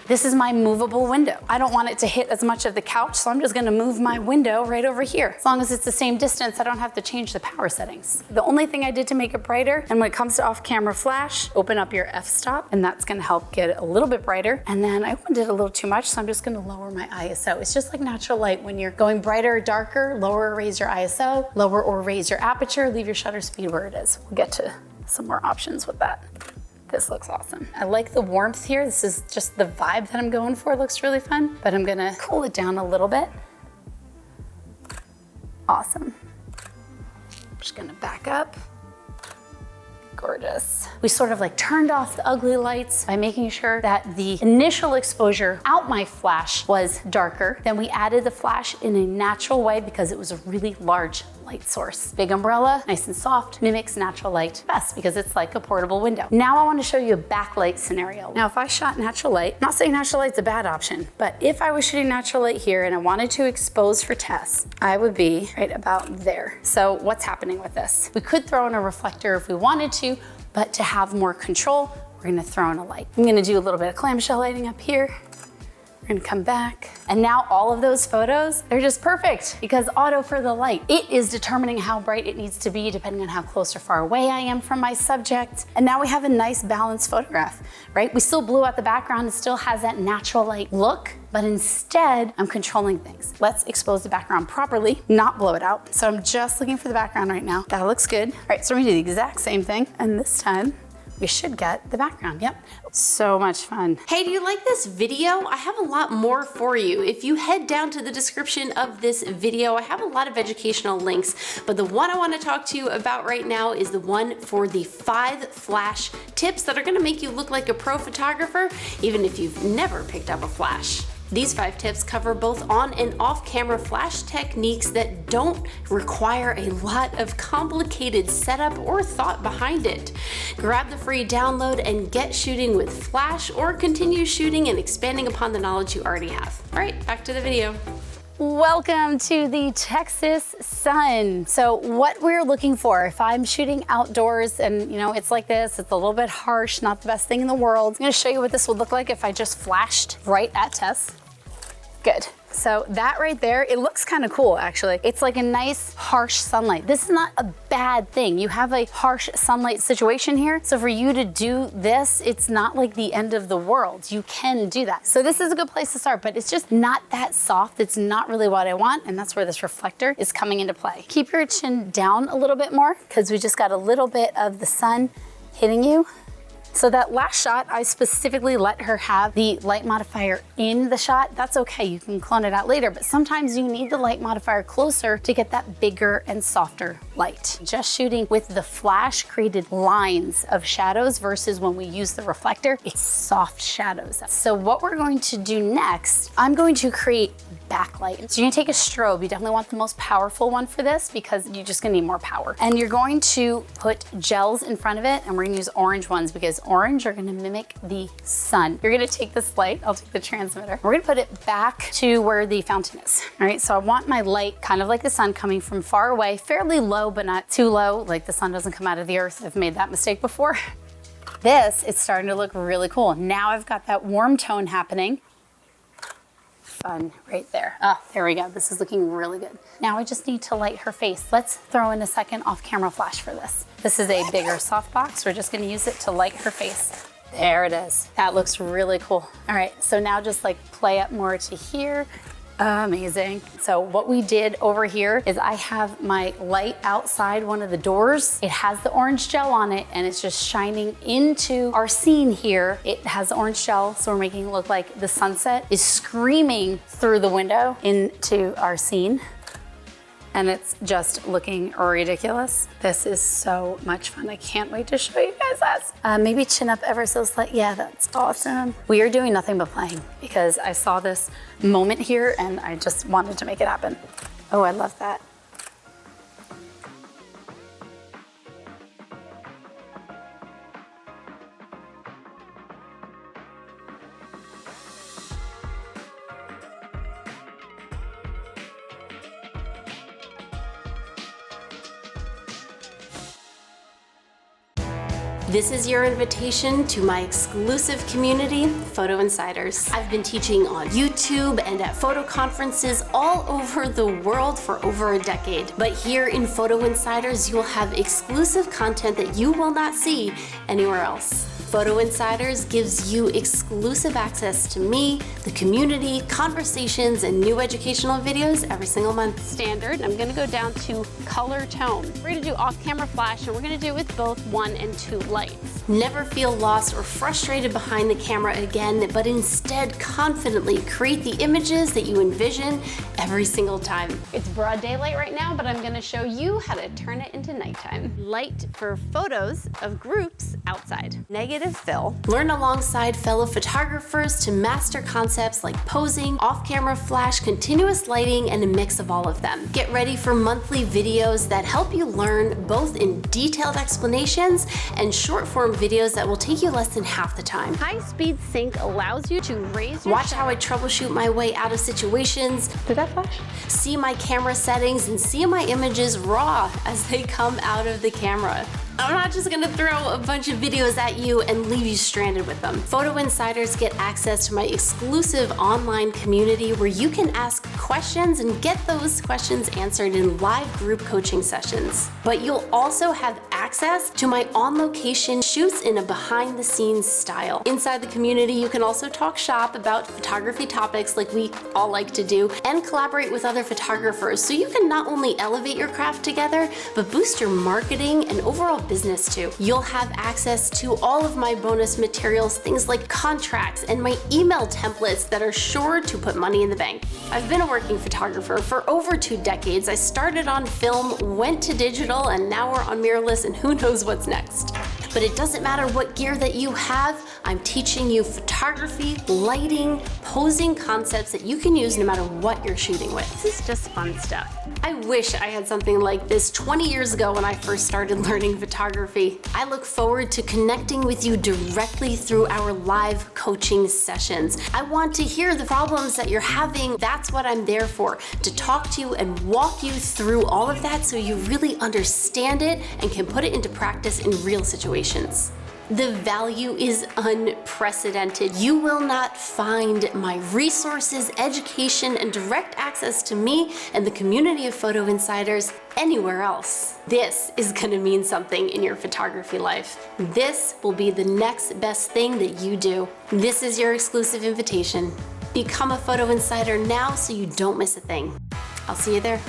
This is my movable window. I don't want it to hit as much of the couch, so I'm just gonna move my window right over here. As long as it's the same distance, I don't have to change the power settings. The only thing I did to make it brighter, and when it comes to off-camera flash, open up your f-stop, and that's gonna help get it a little bit brighter. And then I opened it a little too much, so I'm just gonna lower my ISO. It's just like natural light. When you're going brighter or darker, lower or raise your ISO, lower or raise your aperture, leave your shutter speed where it is. We'll get to some more options with that. This looks awesome. I like the warmth here. This is just the vibe that I'm going for. It looks really fun, but I'm gonna cool it down a little bit. Awesome. I'm just gonna back up. Gorgeous. We sort of like turned off the ugly lights by making sure that the initial exposure out my flash was darker. Then we added the flash in a natural way because it was a really large light source. Big umbrella, nice and soft, mimics natural light best because it's like a portable window. Now I want to show you a backlight scenario. Now, if I shot natural light, I'm not saying natural light's a bad option, but if I was shooting natural light here and I wanted to expose for tests, I would be right about there. So what's happening with this? We could throw in a reflector if we wanted to, but to have more control, we're gonna throw in a light. I'm gonna do a little bit of clamshell lighting up here. We're gonna come back. And now all of those photos, they're just perfect because auto for the light. It is determining how bright it needs to be depending on how close or far away I am from my subject. And now we have a nice balanced photograph, right? We still blew out the background. It still has that natural light look, but instead I'm controlling things. Let's expose the background properly, not blow it out. So I'm just looking for the background right now. That looks good. All right, so we're gonna do the exact same thing. And this time, we should get the background. Yep, so much fun. Hey, do you like this video? I have a lot more for you. If you head down to the description of this video, I have a lot of educational links, but the one I want to talk to you about right now is the one for the 5 flash tips that are going to make you look like a pro photographer, even if you've never picked up a flash. These 5 tips cover both on and off camera flash techniques that don't require a lot of complicated setup or thought behind it. Grab the free download and get shooting with flash, or continue shooting and expanding upon the knowledge you already have. All right, back to the video. Welcome to the Texas sun. So what we're looking for, if I'm shooting outdoors and it's like this, it's a little bit harsh, not the best thing in the world. I'm gonna show you what this would look like if I just flashed right at Tess. Good. So that right there, it looks kind of cool actually. It's like a nice harsh sunlight. This is not a bad thing. You have a harsh sunlight situation here. So for you to do this, it's not like the end of the world. You can do that. So this is a good place to start, but it's just not that soft. It's not really what I want. And that's where this reflector is coming into play. Keep your chin down a little bit more because we just got a little bit of the sun hitting you. So that last shot, I specifically let her have the light modifier in the shot. That's okay, you can clone it out later, but sometimes you need the light modifier closer to get that bigger and softer light. Just shooting with the flash created lines of shadows versus when we use the reflector, it's soft shadows. So what we're going to do next, I'm going to create backlight. So you're gonna take a strobe. You definitely want the most powerful one for this because you're just gonna need more power. And you're going to put gels in front of it, and we're gonna use orange ones because orange are gonna mimic the sun. You're gonna take this light, I'll take the transmitter. We're gonna put it back to where the fountain is. All right, so I want my light kind of like the sun coming from far away, fairly low, but not too low, like the sun doesn't come out of the earth. I've made that mistake before. This is starting to look really cool. Now I've got that warm tone happening. Fun right there. Oh, there we go. This is looking really good. Now I just need to light her face. Let's throw in a second off-camera flash for this. This is a bigger softbox. We're just gonna use it to light her face. There it is. That looks really cool. All right, so now just like play up more to here. Amazing. So what we did over here is I have my light outside one of the doors. It has the orange gel on it and it's just shining into our scene here. It has the orange gel, so we're making it look like the sunset is screaming through the window into our scene. And it's just looking ridiculous. This is so much fun. I can't wait to show you guys this. Maybe chin up ever so slightly. Yeah, that's awesome. We are doing nothing but playing because I saw this moment here and I just wanted to make it happen. Oh, I love that. This is your invitation to my exclusive community, Photo Insiders. I've been teaching on YouTube and at photo conferences all over the world for over a decade. But here in Photo Insiders, you'll have exclusive content that you will not see anywhere else. Photo Insiders gives you exclusive access to me, the community, conversations, and new educational videos every single month. Standard, I'm gonna go down to color tone. We're gonna do off-camera flash, and we're gonna do it with both 1 and 2 lights. Never feel lost or frustrated behind the camera again, but instead confidently create the images that you envision every single time. It's broad daylight right now, but I'm gonna show you how to turn it into nighttime. Light for photos of groups outside. Negative fill. Learn alongside fellow photographers to master concepts like posing, off-camera flash, continuous lighting, and a mix of all of them. Get ready for monthly videos that help you learn both in detailed explanations and short-form videos that will take you less than half the time. High-speed sync allows you to raise your Watch how I troubleshoot my way out of situations. Did that flash? See my camera settings and see my images raw as they come out of the camera. I'm not just gonna throw a bunch of videos at you and leave you stranded with them. Photo Insiders get access to my exclusive online community where you can ask questions and get those questions answered in live group coaching sessions. But you'll also have access to my on-location shoots in a behind-the-scenes style. Inside the community, you can also talk shop about photography topics like we all like to do and collaborate with other photographers so you can not only elevate your craft together, but boost your marketing and overall business too. You'll have access to all of my bonus materials, things like contracts and my email templates that are sure to put money in the bank. I've been a working photographer for over 2 decades. I started on film, went to digital, and now we're on mirrorless, and who knows what's next. But it doesn't matter what gear that you have, I'm teaching you photography, lighting, posing concepts that you can use no matter what you're shooting with. This is just fun stuff. I wish I had something like this 20 years ago when I first started learning photography. I look forward to connecting with you directly through our live coaching sessions. I want to hear the problems that you're having. That's what I'm there for, to talk to you and walk you through all of that so you really understand it and can put it into practice in real situations. The value is unprecedented. You will not find my resources, education, and direct access to me and the community of Photo Insiders anywhere else. This is gonna mean something in your photography life. This will be the next best thing that you do. This is your exclusive invitation. Become a Photo Insider now so you don't miss a thing. I'll see you there.